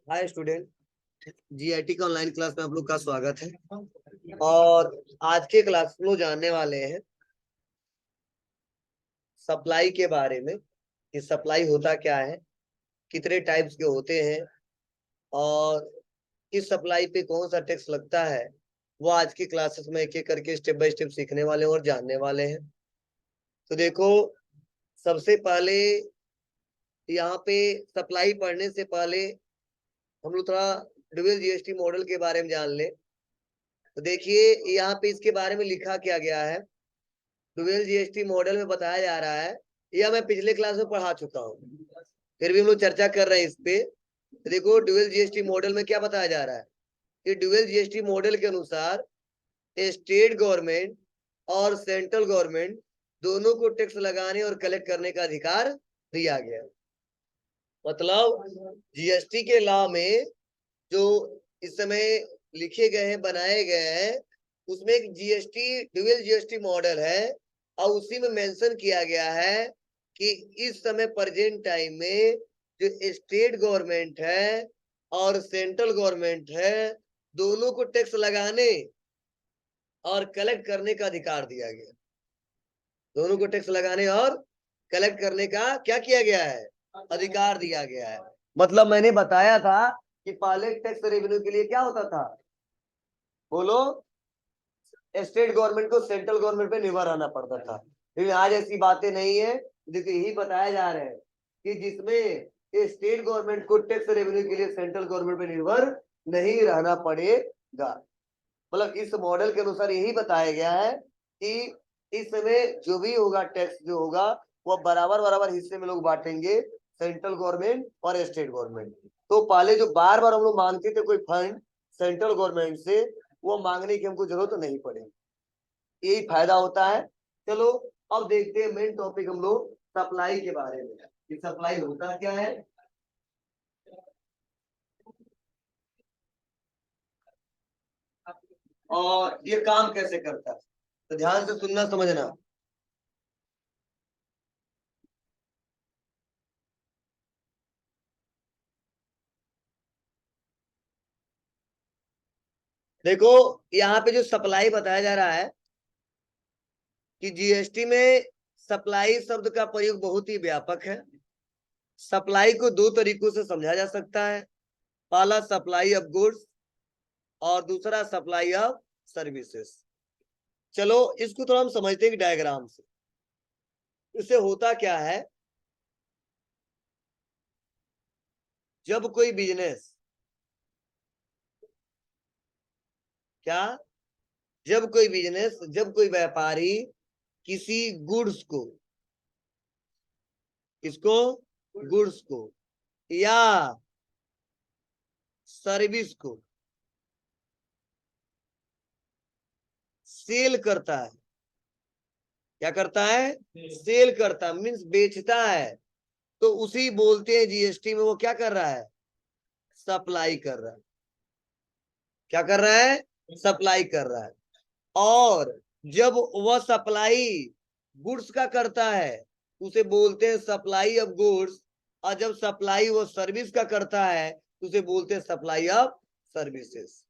Hi student, GIT का online class में आप लोग का स्वागत है। और आज के क्लास में लोग जानने वाले हैं सप्लाई के बारे में कि सप्लाई होता क्या है, कितने टाइप्स के होते हैं और किस सप्लाई पे कौन सा टैक्स लगता है। वो आज की क्लासेस में एक एक करके स्टेप बाय स्टेप सीखने वाले हैं और जानने वाले हैं। तो देखो, सबसे पहले यहाँ पे सप्लाई पढ़ने से पहले हम लोग थोड़ा ड्यूअल जीएसटी मॉडल के बारे में जान ले। तो देखिए, यहाँ पे इसके बारे में लिखा क्या गया है। ड्यूअल जीएसटी मॉडल में बताया जा रहा है, यह मैं पिछले क्लास में पढ़ा चुका हूँ, फिर भी हम लोग चर्चा कर रहे हैं इस पे। तो देखो, ड्यूअल जीएसटी मॉडल में क्या बताया जा रहा है कि ड्यूअल जीएसटी मॉडल के अनुसार स्टेट गवर्नमेंट और सेंट्रल गवर्नमेंट दोनों को टैक्स लगाने और कलेक्ट करने का अधिकार दिया गया। मतलब जीएसटी के लॉ में जो इस समय लिखे गए हैं, बनाए गए हैं, उसमें एक जीएसटी ड्यूअल जीएसटी मॉडल है और उसी में मेंशन किया गया है कि इस समय प्रेजेंट टाइम में जो स्टेट गवर्नमेंट है और सेंट्रल गवर्नमेंट है, दोनों को टैक्स लगाने और कलेक्ट करने का अधिकार दिया गया। दोनों को टैक्स लगाने और कलेक्ट करने का क्या किया गया है, अधिकार दिया गया है। मतलब मैंने बताया था कि पहले टैक्स रेवेन्यू के लिए क्या होता था, बोलो, स्टेट गवर्नमेंट को सेंट्रल गवर्नमेंट पे निर्भर रहना पड़ता था। लेकिन आज ऐसी बातें नहीं है। देखिए, यही बताया जा रहा है कि जिसमें स्टेट गवर्नमेंट को टैक्स रेवेन्यू के लिए सेंट्रल गवर्नमेंट पे निर्भर नहीं रहना पड़ेगा। मतलब इस मॉडल के अनुसार यही बताया गया है कि इस समय जो भी होगा, टैक्स जो होगा, वो बराबर बराबर हिस्से में लोग बांटेंगे, सेंट्रल गवर्नमेंट और स्टेट गवर्नमेंट। तो पहले जो बार बार हम लोग मांगते थे कोई फंड सेंट्रल गवर्नमेंट से, वो मांगने की हमको जरूरत नहीं पड़ेगी। यही फायदा होता है। चलो, अब देखते हैं मेन टॉपिक हम लोग सप्लाई के बारे में कि सप्लाई होता क्या है और ये काम कैसे करता है। तो ध्यान से सुनना, समझना। देखो, यहाँ पे जो सप्लाई बताया जा रहा है कि जीएसटी में सप्लाई शब्द का प्रयोग बहुत ही व्यापक है। सप्लाई को दो तरीकों से समझा जा सकता है। पहला सप्लाई ऑफ गुड्स और दूसरा सप्लाई ऑफ सर्विसेज। चलो, इसको थोड़ा हम समझते हैं कि डायग्राम से इससे होता क्या है। जब कोई बिजनेस, क्या, जब कोई व्यापारी किसी गुड्स को, किसको, गुड्स को या सर्विस को सेल करता है, क्या करता है, सेल करता है, मीन्स बेचता है, तो उसी बोलते हैं जीएसटी में वो क्या कर रहा है, सप्लाई कर रहा है। क्या कर रहा है, सप्लाई कर रहा है। और जब वह सप्लाई गुड्स का करता है, उसे बोलते हैं सप्लाई ऑफ गुड्स। और जब सप्लाई वो सर्विस का करता है, उसे बोलते हैं सप्लाई ऑफ सर्विसेज।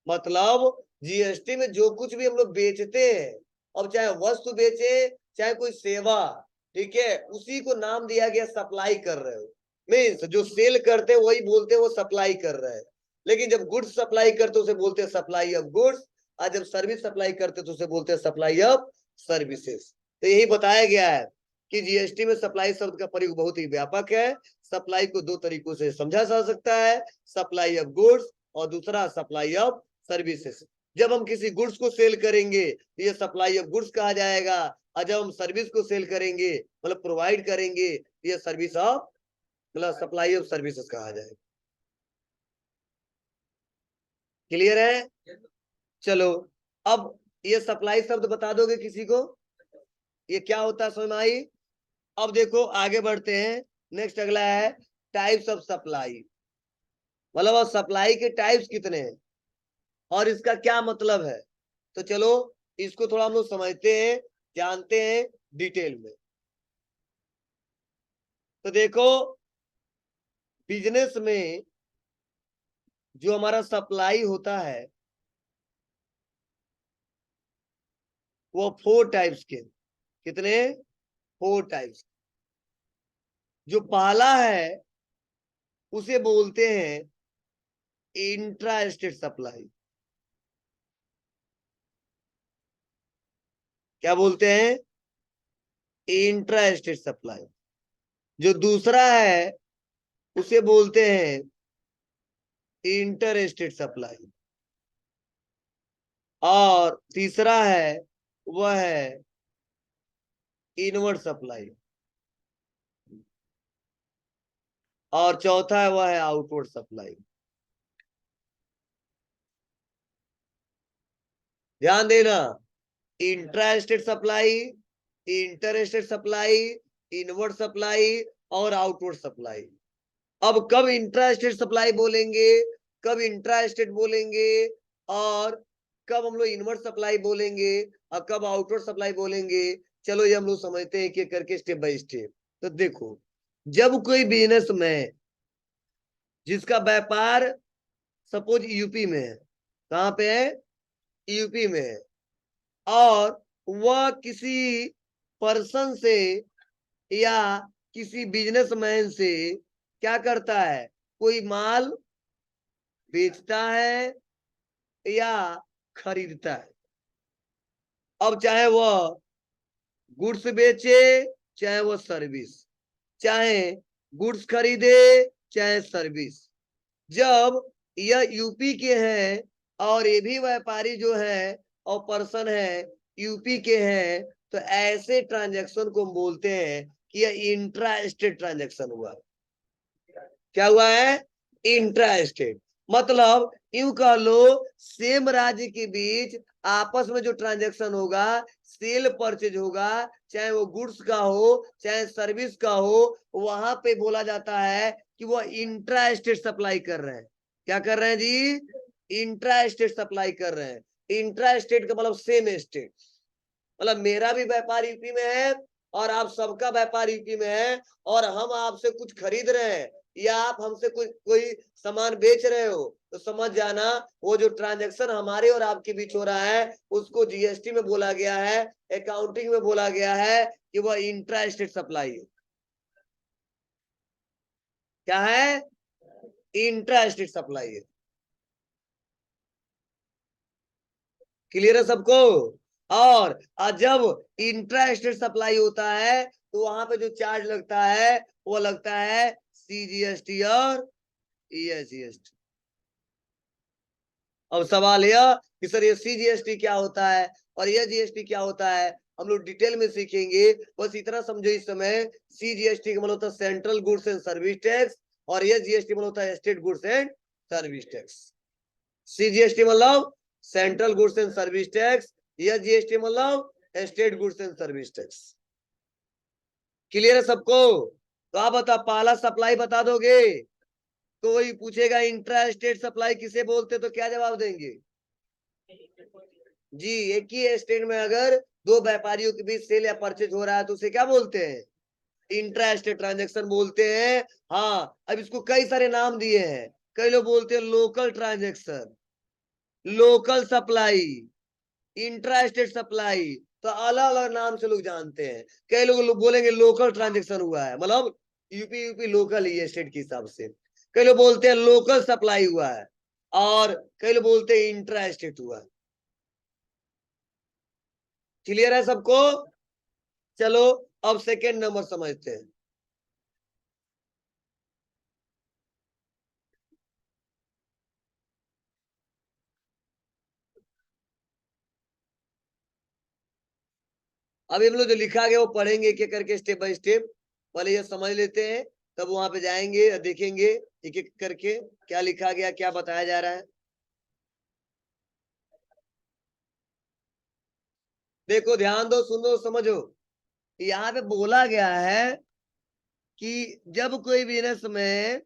मतलब जीएसटी में जो कुछ भी हम लोग बेचते हैं, अब चाहे वस्तु बेचे चाहे कोई सेवा, ठीक है, उसी को नाम दिया गया सप्लाई कर रहे हो। मीन्स जो सेल करते हैं वही बोलते हैं वो सप्लाई कर रहे हैं। लेकिन जब गुड्स सप्लाई करते उसे बोलते हैं सप्लाई ऑफ गुड्स, और जब सर्विस सप्लाई करते तो उसे बोलते हैं सप्लाई ऑफ सर्विसेज। तो यही बताया गया है कि जीएसटी में सप्लाई शब्द का प्रयोग बहुत ही व्यापक है। सप्लाई को दो तरीकों से समझा जा सकता है, सप्लाई ऑफ गुड्स और दूसरा सप्लाई ऑफ सर्विसेज। जब हम किसी गुड्स को सेल करेंगे तो ये सप्लाई ऑफ गुड्स कहा जाएगा, और जब हम सर्विस को सेल करेंगे, मतलब प्रोवाइड करेंगे, तो ये सर्विस ऑफ, मतलब सप्लाई ऑफ सर्विसेज कहा जाएगा। क्लियर है। चलो, अब ये सप्लाई शब्द बता दोगे किसी को, ये क्या होता है, समझ में आई। अब देखो आगे बढ़ते हैं। नेक्स्ट अगला है टाइप्स ऑफ सप्लाई। मतलब अब सप्लाई के टाइप्स कितने हैं और इसका क्या मतलब है। तो चलो, इसको थोड़ा हम लोग समझते हैं, जानते हैं डिटेल में। तो देखो, बिजनेस में जो हमारा सप्लाई होता है वो 4 टाइप्स के। कितने? 4 टाइप्स। जो पहला है उसे बोलते हैं इंट्रा स्टेट सप्लाई। क्या बोलते हैं? Intra state supply. जो दूसरा है उसे बोलते हैं इंटर स्टेट सप्लाई। और तीसरा है वह है इनवर्ट सप्लाई। और चौथा है वह है आउटवर्ड सप्लाई। ध्यान देना, intra state supply, inter state supply, inward supply और आउटवर्ड सप्लाई। अब कब इंट्रा स्टेट सप्लाई बोलेंगे, कब इंट्रा स्टेट बोलेंगे, और कब हम लोग इनवर्ट सप्लाई बोलेंगे और कब आउटवर्ड सप्लाई बोलेंगे, चलो ये हम लोग समझते हैं कि करके स्टेप बाय स्टेप। तो देखो, जब कोई बिजनेस में जिसका व्यापार सपोज यूपी में है, कहाँ पे है? यूपी में है, और वह किसी पर्सन से या किसी बिजनेसमैन से क्या करता है, कोई माल बेचता है या खरीदता है। अब चाहे वह गुड्स बेचे चाहे वह सर्विस, चाहे गुड्स खरीदे चाहे सर्विस, जब यह यूपी के हैं और ये भी व्यापारी जो है और पर्सन है यूपी के हैं, तो ऐसे ट्रांजैक्शन को हम बोलते हैं कि यह इंट्रा स्टेट ट्रांजैक्शन हुआ। क्या हुआ है? Intra state. मतलब यूं कह लो, सेम राज्य के बीच आपस में जो ट्रांजैक्शन होगा, सेल परचेज होगा, चाहे वो गुड्स का हो चाहे सर्विस का हो, वहां पे बोला जाता है कि वो इंट्रा स्टेट सप्लाई कर रहे हैं। क्या कर रहे हैं जी? इंट्रा स्टेट सप्लाई कर रहे हैं। इंट्रा स्टेट का मतलब सेम स्टेट। मतलब मेरा भी व्यापार यूपी में है और आप सबका व्यापार यूपी में है, और हम आपसे कुछ खरीद रहे हैं या आप हमसे कोई सामान बेच रहे हो, तो समझ जाना वो जो ट्रांजैक्शन हमारे और आपके बीच हो रहा है उसको जीएसटी में बोला गया है, अकाउंटिंग में बोला गया है कि वह इंट्रा स्टेट सप्लाई है। क्या है? इंट्रा स्टेट सप्लाई है। क्लियर है सबको? और जब इंट्रा स्टेट सप्लाई होता है तो वहां पे जो चार्ज लगता है वो लगता है सीजीएसटी और ईएसजीएसटी। अब सवाल यह कि सर ये सीजीएसटी क्या होता है और यह जीएसटी क्या होता है, हम लोग डिटेल में सीखेंगे। बस इतना समझो इस समय, सीजीएसटी का मतलब होता है central goods and service tax, और यह जीएसटी मतलब होता है state goods and service tax. CGST मतलब central goods and service tax, यह जीएसटी मतलब state goods and service tax. Clear है सबको? तो आप बता, पहला सप्लाई बता दोगे, कोई पूछेगा इंट्रा स्टेट सप्लाई किसे बोलते, तो क्या जवाब देंगे? जी, एक ही स्टेट में अगर दो व्यापारियों के बीच सेल या परचेज हो रहा है तो उसे क्या बोलते हैं? इंट्रा स्टेट ट्रांजेक्शन बोलते हैं। हाँ, अब इसको कई सारे नाम दिए हैं। कई लोग बोलते हैं local transaction, local supply, intra state supply, तो अलग अलग नाम से लोग जानते हैं। कई लोग बोलेंगे लोकल ट्रांजेक्शन हुआ है, मतलब यूपी यूपी लोकल ही है स्टेट के हिसाब से। कई लोग बोलते हैं लोकल सप्लाई हुआ है, और कई लोग बोलते हैं इंट्रा स्टेट हुआ है। क्लियर है सबको? चलो अब सेकेंड नंबर समझते हैं। अभी हम लोग जो लिखा गया वो पढ़ेंगे एक एक करके स्टेप बाय स्टेप। पहले ये समझ लेते हैं, तब वहां पे जाएंगे और देखेंगे एक एक करके क्या लिखा गया, क्या बताया जा रहा है। देखो, ध्यान दो, सुनो, समझो। यहाँ पे बोला गया है कि जब कोई बिजनेस में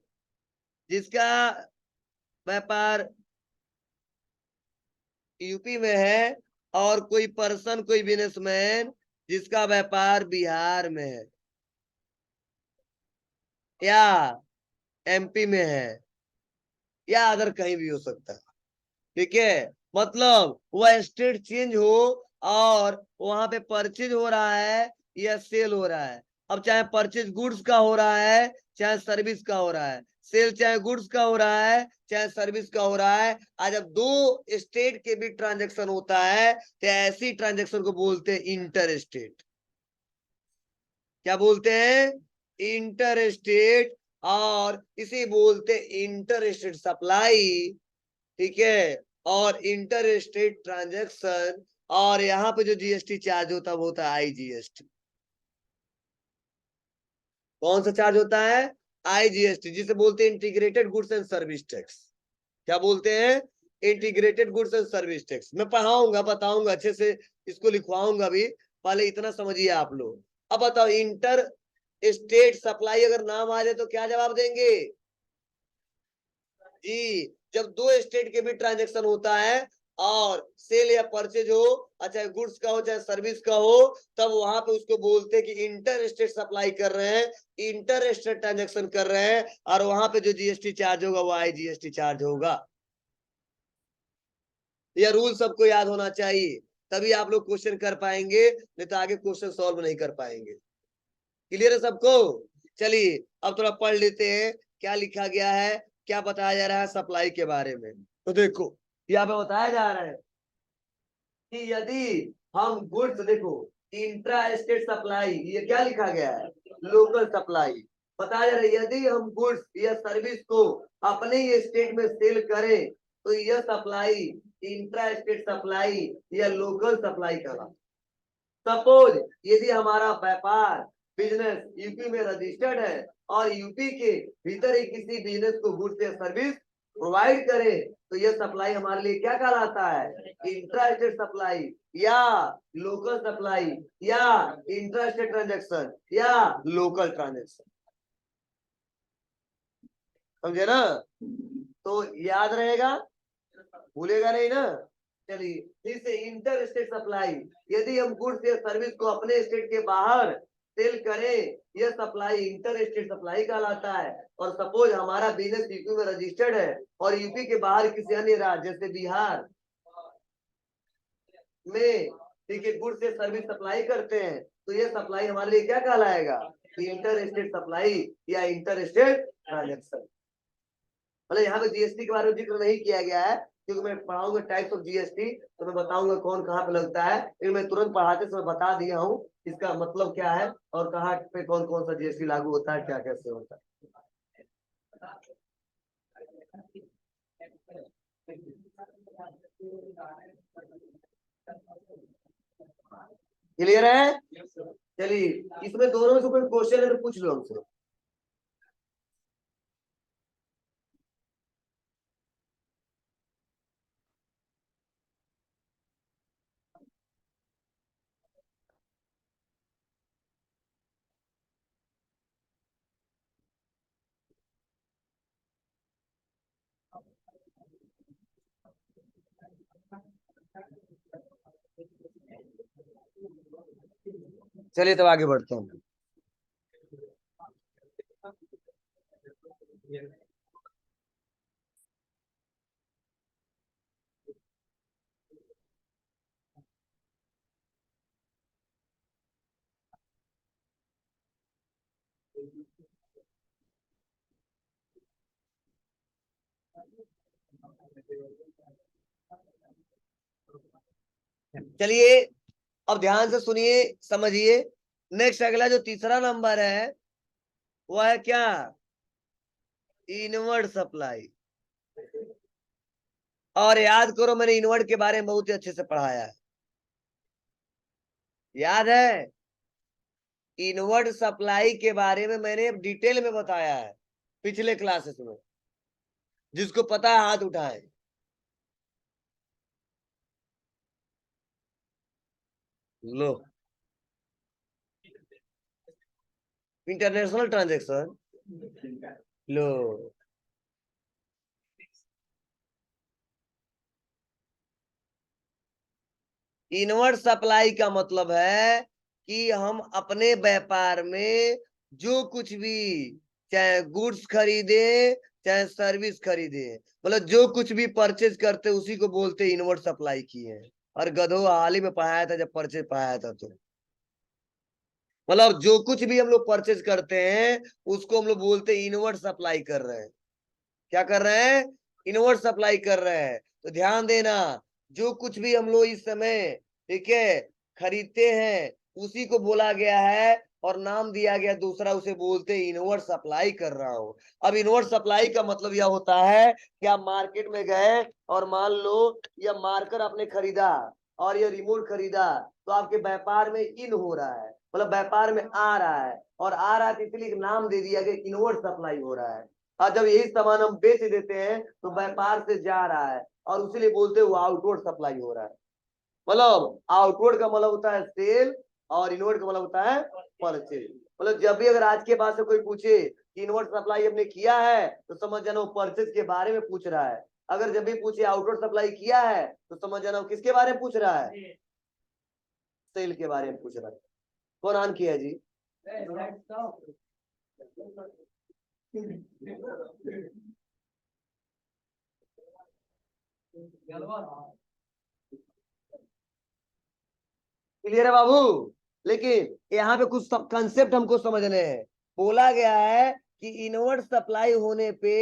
जिसका व्यापार यूपी में है और कोई पर्सन, कोई बिजनेसमैन जिसका व्यापार बिहार में है या एमपी में है या अदर कहीं भी हो सकता है। ठीक है, मतलब वह स्टेट चेंज हो और वहां पे परचेज हो रहा है या सेल हो रहा है। अब चाहे परचेज गुड्स का हो रहा है चाहे सर्विस का हो रहा है, सेल चाहे गुड्स का हो रहा है चाहे सर्विस का हो रहा है, आज जब दो स्टेट के बीच ट्रांजेक्शन होता है तो ऐसी ट्रांजेक्शन को बोलते हैं इंटर स्टेट। क्या बोलते हैं? Inter state. और इसे बोलते इंटर स्टेट सप्लाई। ठीक है, और इंटर स्टेट ट्रांजैक्शन। और यहाँ पे जो जीएसटी चार्ज होता है वो होता है आईजीएसटी। कौन सा चार्ज होता है? आईजीएसटी, जिसे बोलते हैं integrated goods and service tax. क्या बोलते हैं? Integrated goods and service tax. मैं पढ़ाऊंगा, बताऊंगा अच्छे से, इसको लिखवाऊंगा भी, पहले इतना समझिए आप लोग। अब बताओ, इंटर स्टेट सप्लाई अगर नाम आ जाए तो क्या जवाब देंगे? जी, जब दो स्टेट के बीच ट्रांजेक्शन होता है और सेल या परचेज हो, चाहे गुड्स का हो चाहे सर्विस का हो, तब वहां पे उसको बोलते हैं कि इंटर स्टेट सप्लाई कर रहे हैं, इंटर स्टेट ट्रांजेक्शन कर रहे हैं, और वहां पे जो जीएसटी चार्ज होगा वो आईजीएसटी चार्ज होगा। यह रूल सबको याद होना चाहिए, तभी आप लोग क्वेश्चन कर पाएंगे, नहीं तो आगे क्वेश्चन सॉल्व नहीं कर पाएंगे। क्लियर है सबको? चलिए अब थोड़ा पढ़ लेते हैं क्या लिखा गया है, क्या बताया जा रहा है सप्लाई के बारे में। तो देखो, यहाँ पे बताया जा रहा है कि यदि हम गुड्स, देखो इंट्रा स्टेट सप्लाई, ये क्या लिखा गया है? Local supply. बताया जा रहा है यदि हम गुड्स या सर्विस को अपने ही स्टेट में सेल करें तो यह सप्लाई इंट्रा स्टेट सप्लाई या लोकल सप्लाई कहलाता। सपोज यदि हमारा व्यापार बिजनेस यूपी में रजिस्टर्ड है और यूपी के भीतर ही किसी बिजनेस को गुड्स या सर्विस प्रोवाइड करे तो यह सप्लाई हमारे लिए क्या कहलाता है? इंट्रा स्टेट सप्लाई या लोकल सप्लाई या इंट्रा स्टेट ट्रांजेक्शन या लोकल ट्रांजेक्शन। समझे ना? तो याद रहेगा, भूलेगा नहीं ना? चलिए, फिर से इंटर स्टेट सप्लाई, यदि हम गुड्स या सर्विस को अपने स्टेट के बाहर सेल करें, यह सप्लाई इंटर स्टेट सप्लाई कहलाता है। और सपोज हमारा बिजनेस यूपी में रजिस्टर्ड है और यूपी के बाहर किसी अन्य राज्य जैसे बिहार में, ठीक है, गुड्स या सर्विस सप्लाई करते हैं तो यह सप्लाई हमारे लिए क्या कहलाएगा? इंटर स्टेट सप्लाई या इंटर स्टेट ट्रांजेक्शन। मतलब यहाँ पे जीएसटी के बारे में जिक्र नहीं किया गया है, क्योंकि मैं पढ़ाऊंगा टाइप्स ऑफ जीएसटी, तो मैं बताऊंगा कौन कहाँ पे लगता है, लेकिन मैं तुरंत पढ़ाते समय बता दिया हूँ इसका मतलब क्या है और कहाँ पे कौन कौन सा जीएसटी लागू होता है, क्या कैसे होता है। क्लियर है? चलिए, इसमें दोनों में से कोई क्वेश्चन है तो पूछ लो हमसे। चलिए तब आगे बढ़ते हैं। चलिए अब ध्यान से सुनिए, समझिए। नेक्स्ट अगला जो तीसरा नंबर है वो है क्या? Inward supply. और याद करो, मैंने इनवर्ड के बारे में बहुत ही अच्छे से पढ़ाया है, याद है? इनवर्ड सप्लाई के बारे में मैंने डिटेल में बताया है पिछले क्लासेस में। जिसको पता है हाथ उठाए। लो, इंटरनेशनल ट्रांजेक्शन। लो, इनवर्ड सप्लाई का मतलब है कि हम अपने व्यापार में जो कुछ भी चाहे गुड्स खरीदे चाहे सर्विस खरीदे, मतलब जो कुछ भी परचेज करते उसी को बोलते इनवर्ड सप्लाई किए। और गधो हाल ही में पढ़ाया था जब परचेज पढ़ाया था, तो मतलब जो कुछ भी हम लोग परचेज करते हैं उसको हम लोग बोलते हैं इनवर्ड सप्लाई कर रहे हैं। क्या कर रहे हैं? इनवर्ड सप्लाई कर रहे हैं। तो ध्यान देना, जो कुछ भी हम लोग इस समय, ठीक है, खरीदते हैं उसी को बोला गया है और नाम दिया गया दूसरा, उसे बोलते हैं इनवर्ड सप्लाई कर रहा हूं। अब इनवर्ड सप्लाई का मतलब यह होता है कि आप मार्केट में गए और मान लो यह मार्कर आपने खरीदा और यह रिमोट खरीदा, तो आपके व्यापार में इन हो रहा है, मतलब व्यापार में आ रहा है, और आ रहा है तो इसलिए एक नाम दे दिया गया इनवर्ड सप्लाई हो रहा है। और जब यही सामान हम बेच देते हैं तो व्यापार से जा रहा है और उसीलिए बोलते हैं वो आउटवर्ड सप्लाई हो रहा है। मतलब आउटवर्ड का मतलब होता है सेल और इनवर्ड का मतलब होता है परचेज। मतलब जब भी अगर आज के बाद से कोई पूछे कि इनवर्ड सप्लाई हमने किया है तो समझ जाना वो परचेज के बारे में पूछ रहा है। अगर जब भी पूछे आउटवर्ड सप्लाई किया है तो समझ जाना वो किसके बारे में पूछ रहा है? सेल के बारे में पूछ रहा है। कौन ऑन किया है जी? क्लियर है बाबू? लेकिन यहाँ पे कुछ कंसेप्ट हमको समझने हैं। बोला गया है कि इनवर्ट सप्लाई होने पे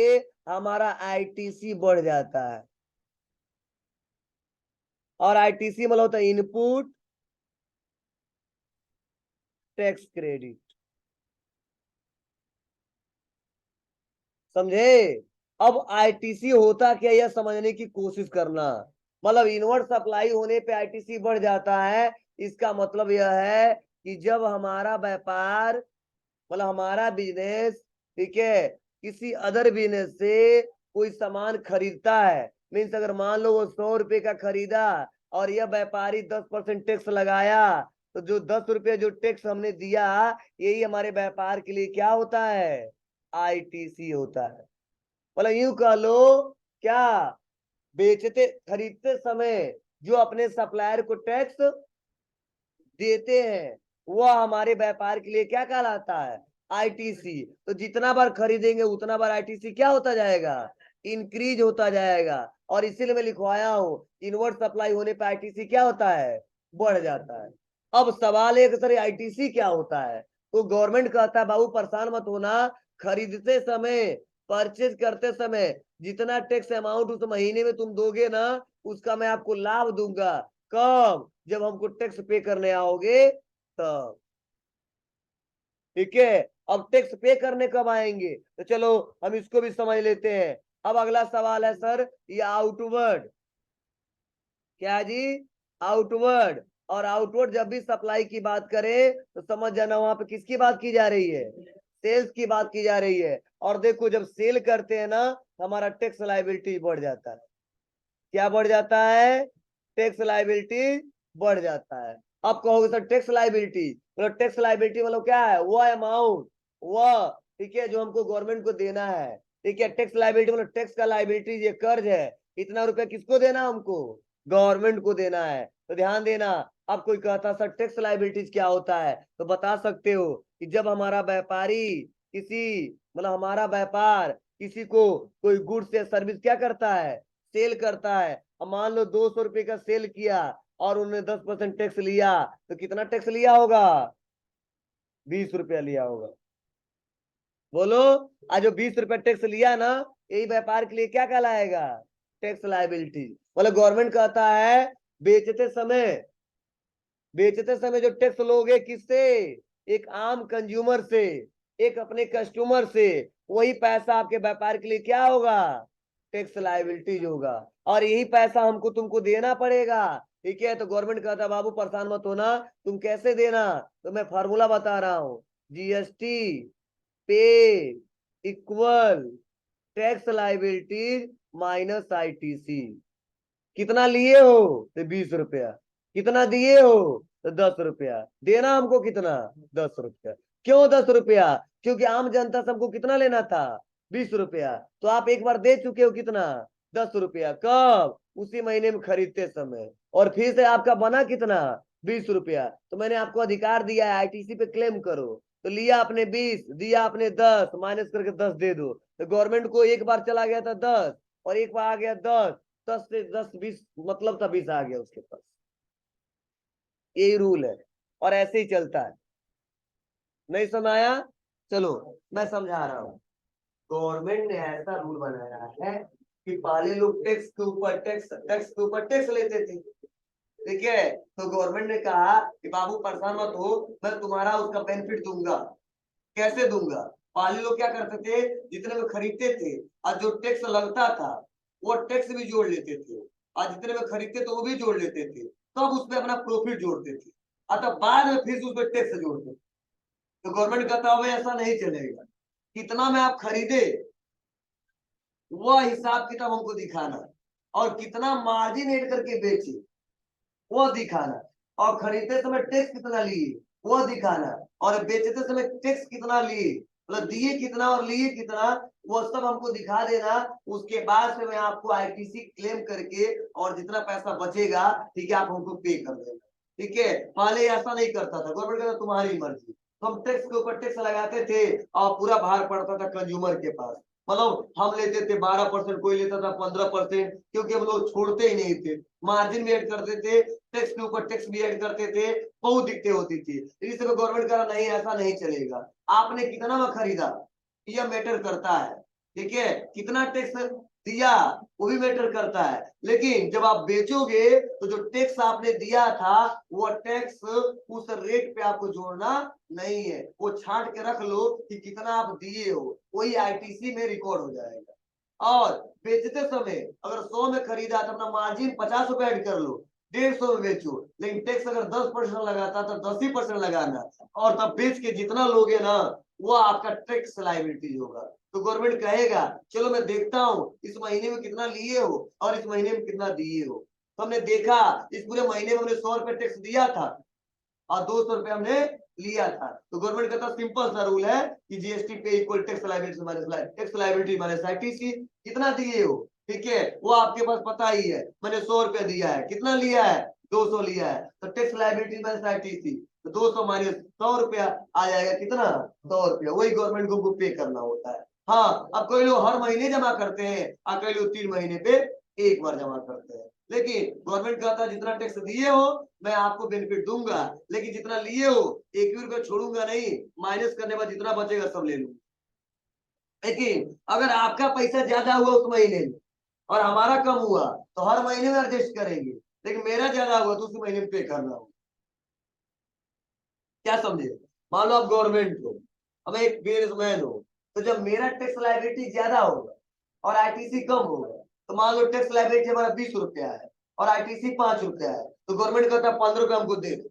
हमारा आईटीसी बढ़ जाता है, और आईटीसी मतलब होता है इनपुट टैक्स क्रेडिट। समझे? अब आईटीसी होता क्या यह समझने की कोशिश करना। मतलब इनवर्ट सप्लाई होने पे आईटीसी बढ़ जाता है, इसका मतलब यह है कि जब हमारा व्यापार, मतलब हमारा बिजनेस, ठीक है, किसी अदर बिजनेस से कोई सामान खरीदता है, मीन्स अगर मान लो वो 100 रुपए का खरीदा और यह व्यापारी 10% टैक्स लगाया, तो जो 10 रुपये जो टैक्स हमने दिया यही हमारे व्यापार के लिए क्या होता है? आईटीसी होता है। मतलब यूं कह लो, क्या बेचते खरीदते समय जो अपने सप्लायर को टैक्स देते हैं वह हमारे व्यापार के लिए क्या कहलाता है? आईटीसी। तो जितना बार खरीदेंगे उतना बार आईटीसी क्या होता जाएगा? इंक्रीज होता जाएगा। और इसीलिए मैं लिखवाया हूं इनवर्ट सप्लाई होने पर आईटीसी क्या होता है? बढ़ जाता है। अब सवाल है कि सर आईटीसी क्या होता है? तो गवर्नमेंट कहता है बाबू परेशान मत होना, खरीदते समय, परचेज करते समय जितना टैक्स अमाउंट उस महीने में तुम दोगे ना, उसका मैं आपको लाभ दूंगा। कब? जब हमको टैक्स पे करने आओगे तब। ठीक है? अब टैक्स पे करने कब आएंगे? तो चलो हम इसको भी समझ लेते हैं। अब अगला सवाल है सर ये आउटवर्ड, क्या जी? आउटवर्ड। और आउटवर्ड जब भी सप्लाई की बात करें तो समझ जाना वहां पे किसकी बात की जा रही है? सेल्स की बात की जा रही है। और देखो जब सेल करते हैं ना हमारा टैक्स लायबिलिटी बढ़ जाता है। क्या बढ़ जाता है? टैक्स लायबिलिटी बढ़ जाता है। अब कहोगे सर टैक्स लायबिलिटी मतलब, टैक्स लायबिलिटी मतलब क्या है? वह अमाउंट, वह, ठीक है, जो हमको गवर्नमेंट को देना है। ठीक है, टैक्स लायबिलिटी मतलब टैक्स का लायबिलिटी ये कर्ज है, इतना रुपया किसको देना? हमको गवर्नमेंट को देना है। तो ध्यान देना, अब कोई कहता सर टैक्स लायबिलिटीज क्या होता है, तो बता सकते हो कि जब हमारा व्यापारी किसी, मतलब हमारा व्यापार किसी को कोई गुड्स या सर्विस क्या करता है? सेल करता है। अब मान लो 200 रुपए का सेल किया और उन्होंने 10% टैक्स लिया, तो कितना टैक्स लिया होगा? 20 रुपया लिया होगा। बोलो, आज जो 20 रुपया टैक्स लिया ना, यही व्यापार के लिए क्या कहलाएगा? Tax liability. मतलब गवर्नमेंट कहता है बेचते समय, बेचते समय जो टैक्स लोगे किससे? एक आम कंज्यूमर से, एक अपने कस्टमर से, वही पैसा आपके व्यापार के लिए क्या होगा? टैक्स लायबिलिटीज होगा। और यही पैसा हमको तुमको देना पड़ेगा। ठीक है? तो गवर्नमेंट कहता बाबू परेशान मत होना, तुम कैसे देना? तो मैं फॉर्मूला बता रहा हूँ, जीएसटी पे equal tax liabilities minus ITC. कितना लिए हो? तो 20 रुपया। कितना दिए हो? तो 10 रुपया। देना हमको कितना? 10 रुपया। क्यों 10 रुपया? क्योंकि आम जनता से हमको कितना लेना था? 20 रुपया। तो आप एक बार दे चुके हो कितना? 10 रुपया। कब? उसी महीने में खरीदते समय। और फिर से आपका बना कितना? 20 रुपया। तो मैंने आपको अधिकार दिया है आईटीसी पे क्लेम करो। तो लिया आपने 20, दिया आपने 10, माइनस करके 10 दे दो। तो गवर्नमेंट को एक बार चला गया था 10 और एक बार आ गया 10, 10 से 10 20 मतलब था 20 आ गया उसके पास। यही रूल है और ऐसे ही चलता है। नहीं समझ आया? चलो मैं समझा रहा हूं। गवर्नमेंट ने ऐसा रूल बनाया है कि पहले लोग टैक्स के ऊपर टैक्स लेते थे, ठीक है। तो गवर्नमेंट ने कहा कि बाबू परेशान मत हो, मैं तुम्हारा उसका बेनिफिट दूंगा। कैसे दूंगा? पहले लोग क्या करते थे, जितने में खरीदते थे और जो टैक्स लगता था वो टैक्स भी जोड़ लेते थे, और जितने में खरीदते थे वो भी जोड़ लेते थे, तब उसमें अपना प्रॉफिट जोड़ते थे, अतः बाद में फिर उसमें टैक्स जोड़ते थे। तो गवर्नमेंट कहता है ऐसा नहीं चलेगा, कितना में आप खरीदे वह हिसाब किताब हमको दिखाना, और कितना मार्जिन ऐड करके बेचे वो दिखाना, और खरीदते समय टैक्स कितना लिए वो दिखाना, और बेचते समय टैक्स कितना लिए, मतलब दिए कितना और लिए कितना, वो सब हमको दिखा देना। उसके बाद से मैं आपको आईटीसी क्लेम करके और जितना पैसा बचेगा, ठीक है, आप हमको पे कर देना, ठीक है। पहले ऐसा नहीं करता था, गवर्नमेंट कहता तुम्हारी मर्जी। तो हम टैक्स के ऊपर टैक्स लगाते थे और पूरा भार पड़ता था कंज्यूमर के पास। मतलब हम लेते थे 12%, कोई लेता था 15%, क्योंकि हम लोग छोड़ते ही नहीं थे, मार्जिन भी ऐड करते थे, टैक्स के ऊपर टैक्स भी ऐड करते थे, बहुत दिक्कतें होती थी। इस समय गवर्नमेंट कह रहा नहीं ऐसा नहीं चलेगा, आपने कितना में खरीदा यह मैटर करता है, ठीक है। कितना टैक्स दिया वो भी मैटर करता है, लेकिन जब आप बेचोगे तो जो टैक्स आपने दिया था वो टैक्स उस रेट पे आपको जोड़ना नहीं है, वो छांट के रख लो कि कितना आप दिए हो, वही आईटीसी में रिकॉर्ड हो जाएगा। और बेचते समय अगर 100 में खरीदा तो अपना मार्जिन 50 रुपए ऐड कर लो, 150 में बेचो, लेकिन टैक्स अगर 10% लगाता तो 10% लगाना, और तब बेच के जितना लोगे ना वो आपका टैक्स लायबिलिटी होगा। तो गवर्नमेंट कहेगा चलो मैं देखता हूँ इस महीने में कितना लिए हो और इस महीने में कितना दिए हो। तो हमने देखा इस पूरे महीने में हमने 100 रुपए टैक्स दिया था और 200 रुपए हमने लिया था। तो गवर्नमेंट कहता सिंपल सा रूल है कि जीएसटी पे equal tax liability minus tax liability minus ITC. कितना दिए हो, ठीक है, वो आपके पास पता ही है, मैंने 100 रुपए दिया है, कितना लिया है 200 लिया है, तो टैक्स लायबिलिटी माइनस आईटीसी, तो 200 माइनस 100 रुपया आ जाएगा, कितना 100 रुपया, वही गवर्नमेंट को पे करना होता है। हाँ, अब कोई लोग हर महीने जमा करते हैं और कई लोग 3 महीने पे एक बार जमा करते हैं, लेकिन गवर्नमेंट कहता है जितना टैक्स दिए हो मैं आपको बेनिफिट दूंगा, लेकिन जितना लिए हो एक भी रुपया छोड़ूंगा नहीं, माइनस करने के बाद जितना बचेगा सब ले लूंगा। लेकिन अगर आपका पैसा ज्यादा हुआ उस महीने में और हमारा कम हुआ तो हर महीने में एडजस्ट करेंगे, लेकिन मेरा ज्यादा हुआ तो उस महीने में पे करना होगा। क्या समझे? मान लो आप गवर्नमेंट हो, हम एक बिजनेसमैन हो, तो जब मेरा टैक्स लायबिलिटी ज्यादा होगा और आईटीसी कम होगा, तो मान लो टैक्स लायबिलिटी हमारा 20 रुपया है और आईटीसी 5 रुपया है, तो गवर्नमेंट कहता है 15 रुपया हमको दे दो,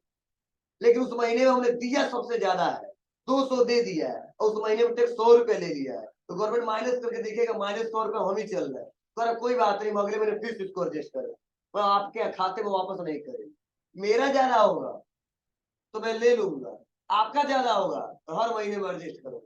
लेकिन उस महीने में हमने दिया सबसे ज्यादा है, 200 दे दिया है, और उस महीने में टैक्स 100 रुपया ले लिया है, तो गवर्नमेंट माइनस करके देखेगा माइनस 100 रुपया हम ही चल रहा है, तो कोई बात नहीं, अगले महीने फिर इसको एडजस्ट करें, मैं आपके खाते में वापस नहीं करें। मेरा ज्यादा होगा तो मैं ले लूंगा, आपका ज्यादा होगा तो हर महीने में एडजस्ट करो,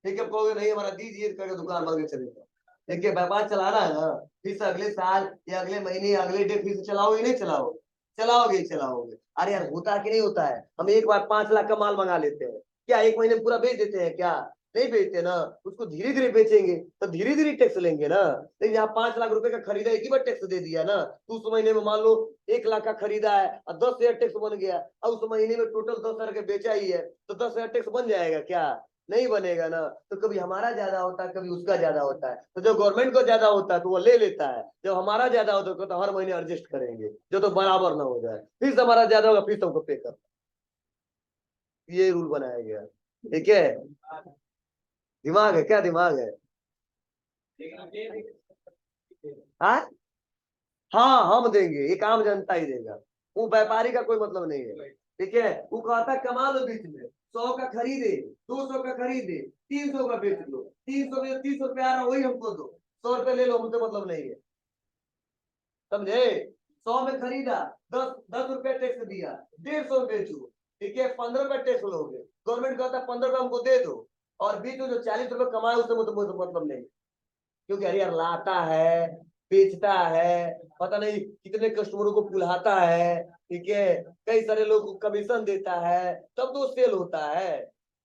ठीक है। कहोगे नहीं हमारा दीजिए करके दुकान भागे चलेगा, देखिए व्यापार चलाना है ना, फिर से अगले साल या अगले महीने या अगले डे फिर से चलाओगे नहीं चलाओगे, चलाओगे चलाओगे। अरे यार होता कि नहीं होता है, हम एक बार 5 लाख का माल मंगा लेते हैं, क्या एक महीने में पूरा बेच देते हैं क्या? नहीं बेचते ना, उसको धीरे धीरे बेचेंगे तो धीरे धीरे टैक्स लेंगे ना। लेकिन यहाँ 5 लाख रुपए का खरीदा एक ही बार टैक्स दे दिया ना, तो उस महीने में मान लो 1 लाख का खरीदा है और 10,000 टैक्स बन गया, और उस महीने में टोटल 10,000 का बेचा ही है, तो 10,000 टैक्स बन जाएगा क्या? नहीं बनेगा ना। तो कभी हमारा ज्यादा होता है कभी उसका ज्यादा होता है, तो जो गवर्नमेंट को ज्यादा होता है तो वो ले लेता है, जब हमारा ज्यादा होता है तो हर महीने एडजस्ट करेंगे जो तो बराबर ना हो जाए, फिर से हमारा ज्यादा होगा फिर तुमको पे कर, ये रूल बनाया गया, ठीक है। दिमाग है क्या, दिमाग है? हाँ हाँ हम देंगे, एक आम जनता ही देगा, वो व्यापारी का कोई मतलब नहीं है, ठीक है। वो कहता है कमा लो बीच में, 100 का खरीदे, 200 का खरीदे, 300 का बेच लो, 300 में 30 रुपया आ रहा वही हमको दो, 100 रुपये ले लो, हमसे मतलब नहीं है, समझे। 100 में खरीदा, 10 रुपया टैक्स दिया, 150 में बेचो, ठीक है, 15 रुपया टैक्स लोगे, गवर्नमेंट कहता है 15 रुपया हमको दे दो, और बीच में जो 40 रुपये कमाए उससे मुझे मतलब नहीं, क्योंकि अरे यार लाता है, बेचता है, पता नहीं कितने कस्टमरों को पुलाता है, ठीक है, कई सारे लोग को कमीशन देता है, तब तो सेल होता है।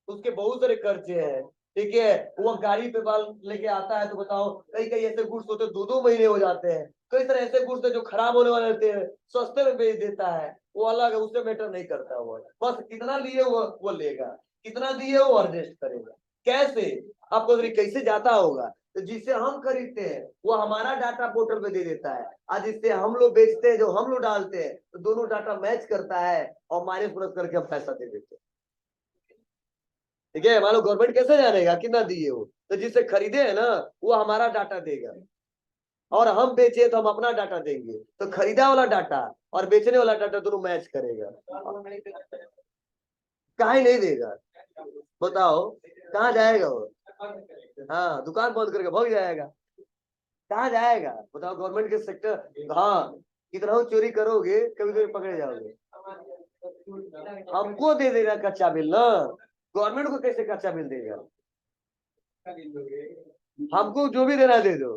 उसके बहुत सारे खर्चे हैं, ठीक है। वो गाड़ी पे माल लेके आता है तो बताओ, कई कई ऐसे गुड्स होते हैं 2-2 महीने हो जाते हैं। कई तरह ऐसे गुड्स है जो खराब होने वाले होते हैं, सस्ते में बेच देता है, वो अलग है, उससे मैटर नहीं करता। वो बस कितना लिए वो लेगा, कितना दिए वो एडजस्ट करेगा। कैसे आपको कैसे जाता होगा, तो जिससे हम खरीदते हैं वो हमारा डाटा पोर्टल पे दे देता है, और जिससे हम लोग बेचते हैं, जो हम लोग डालते हैं, तो दोनों डाटा मैच करता है और माइनस प्लस करके हम पैसा दे देते हैं। ठीक है, मान लो गवर्नमेंट कैसे जानेगा कितना दिए हो, तो जिससे खरीदे है ना वो हमारा डाटा देगा, और हम बेचे तो हम अपना डाटा देंगे, तो खरीदा वाला डाटा और बेचने वाला डाटा दोनों मैच करेगा। काहे नहीं देगा, बताओ कहाँ जाएगा वो? हाँ, दुकान बंद करके भाग जाएगा। कहाँ जाएगा बताओ, गवर्नमेंट के सेक्टर। हाँ, कितना चोरी करोगे कभी कभी पकड़े जाओगे। हमको दे देगा कच्चा बिल ना, गवर्नमेंट को कैसे कच्चा बिल देगा? हमको जो भी देना दे दो,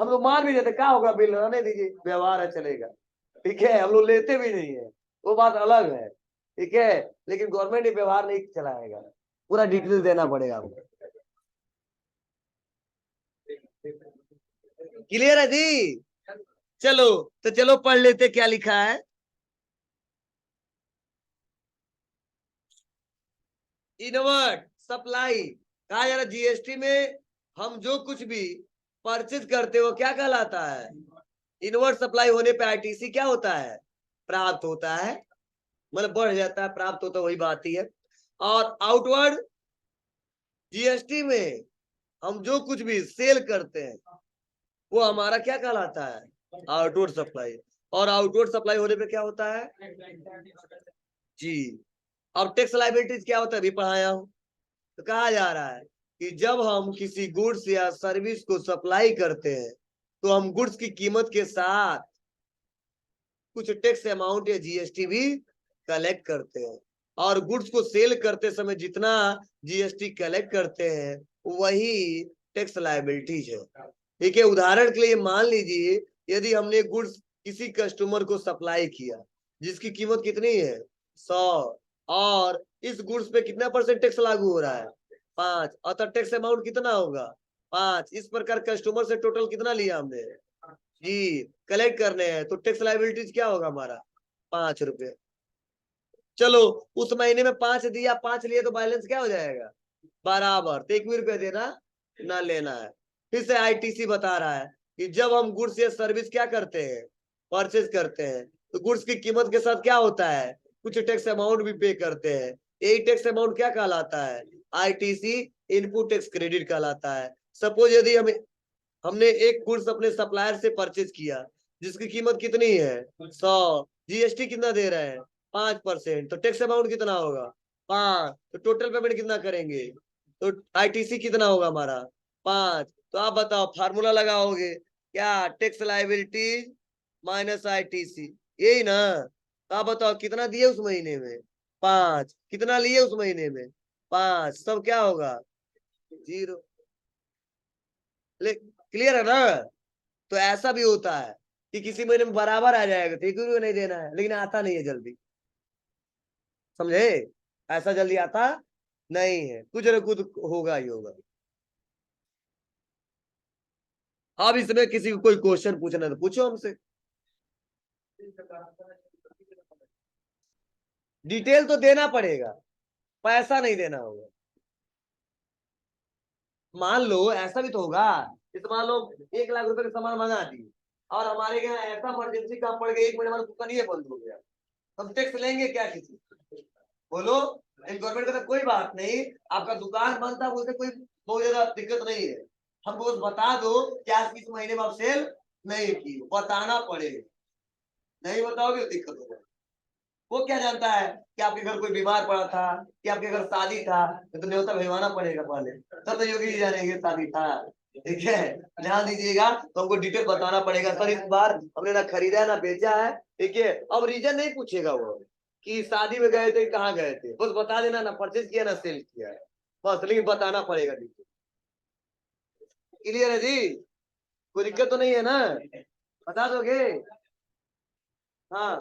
हम लोग मान भी देते, क्या होगा बिल रहने दीजिए, व्यवहार है चलेगा, ठीक है। हम लोग लेते भी नहीं है, वो बात अलग है, ठीक है। लेकिन गवर्नमेंट ये व्यवहार नहीं चलाएगा, पूरा डिटेल देना पड़ेगा हमको। क्लियर है जी? चलो, तो चलो पढ़ लेते क्या लिखा है। इनवर्ट सप्लाई कहा जा रहा, जीएसटी में हम जो कुछ भी परचेज करते हो क्या कहलाता है? इनवर्ट सप्लाई होने पे आईटीसी क्या होता है? प्राप्त होता है, मतलब बढ़ जाता है, प्राप्त होता है, वही बात ही है। और आउटवर्ड जीएसटी में हम जो कुछ भी सेल करते हैं वो हमारा क्या कहलाता है? Outward supply. और आउटवर्ड सप्लाई होने पे क्या होता है जी? अब टैक्स लायबिलिटीज क्या होता है अभी पढ़ाया हूं। तो कहा जा रहा है कि जब हम किसी गुड्स या सर्विस को सप्लाई करते हैं तो हम गुड्स की कीमत के साथ कुछ टैक्स अमाउंट या जीएसटी भी कलेक्ट करते हैं, और गुड्स को सेल करते समय जितना जीएसटी कलेक्ट करते हैं वही टैक्स लायबिलिटीज है। ठीक है, उदाहरण के लिए मान लीजिए यदि हमने गुड्स किसी कस्टमर को सप्लाई किया जिसकी कीमत कितनी है 100, और इस गुड्स पे कितना परसेंट टैक्स लागू हो रहा है 5, अतः टैक्स अमाउंट कितना होगा 5। इस प्रकार कस्टमर से टोटल कितना लिया हमने जी, कलेक्ट करने हैं, तो टैक्स लायबिलिटीज क्या होगा हमारा 5 रुपये। चलो, उस महीने में 5 दिया, 5 लिए तो बैलेंस क्या हो जाएगा बराबर, तो 1 भी रुपया देना ना लेना है। फिर से आईटीसी बता रहा है कि जब हम गुड्स या सर्विस क्या करते हैं परचेज करते हैं तो गुड्स की कीमत के साथ क्या होता है कुछ टैक्स अमाउंट भी पे करते हैं। यही टैक्स अमाउंट क्या कहलाता है आईटीसी इनपुट टैक्स क्रेडिट कहलाता है। सपोज यदि हमने एक गुड्स अपने सप्लायर से परचेज किया जिसकी कीमत कितनी है 100, जीएसटी कितना दे रहे हैं 5%, तो टैक्स अमाउंट कितना होगा 5, तो टोटल पेमेंट कितना करेंगे, तो आईटीसी कितना होगा हमारा 5। तो आप बताओ फार्मूला लगाओगे क्या, टैक्स लायबिलिटी माइनस आईटीसी, यही ना। तो आप बताओ कितना दिए उस महीने में 5, कितना लिए उस महीने में 5, सब क्या होगा 0। क्लियर है ना? तो ऐसा भी होता है कि किसी महीने में बराबर आ जाएगा तो एक भी नहीं देना है, लेकिन आता नहीं है जल्दी, समझे? ऐसा जल्दी आता नहीं है, कुछ न कुछ होगा ही होगा। अब इसमें किसी को कोई क्वेश्चन पूछना तो पूछो हमसे। डिटेल तो देना पड़ेगा, पैसा नहीं देना होगा। मान लो ऐसा भी तो होगा, इस मान लो 1 लाख रुपए का सामान मंगा दी और हमारे यहाँ ऐसा इमरजेंसी काम पड़ गया 1 महीने बाद दुकान ये बंद हो गया, हम टैक्स लेंगे क्या किसी? बोलो। गवर्नमेंट का तो कोई बात नहीं, आपका दुकान बंद था उससे कोई बहुत ज्यादा दिक्कत नहीं है, हमको बस बता दो कि आज किस महीने में आप सेल नहीं की, बताना पड़ेगा। नहीं बताओगे तो दिक्कत होगा। वो क्या जानता है कि आपके घर कोई बीमार पड़ा था कि आपके घर शादी था, तो न्योता भिजवाना पड़ेगा पहले, तब तो योगी जी जानेंगे शादी था। ठीक है, ध्यान दीजिएगा, तो हमको डिटेल बताना पड़ेगा सर इस बार हमने ना खरीदा ना बेचा है। ठीक है, अब रीजन नहीं पूछेगा वो कि शादी में गए थे कहाँ गए थे, बस बता देना ना परचेज किया ना सेल किया है, बस, लेकिन बताना पड़ेगा डिटेल। क्लियर है जी? कोई दिक्कत तो नहीं है ना? बता दोगे? हाँ।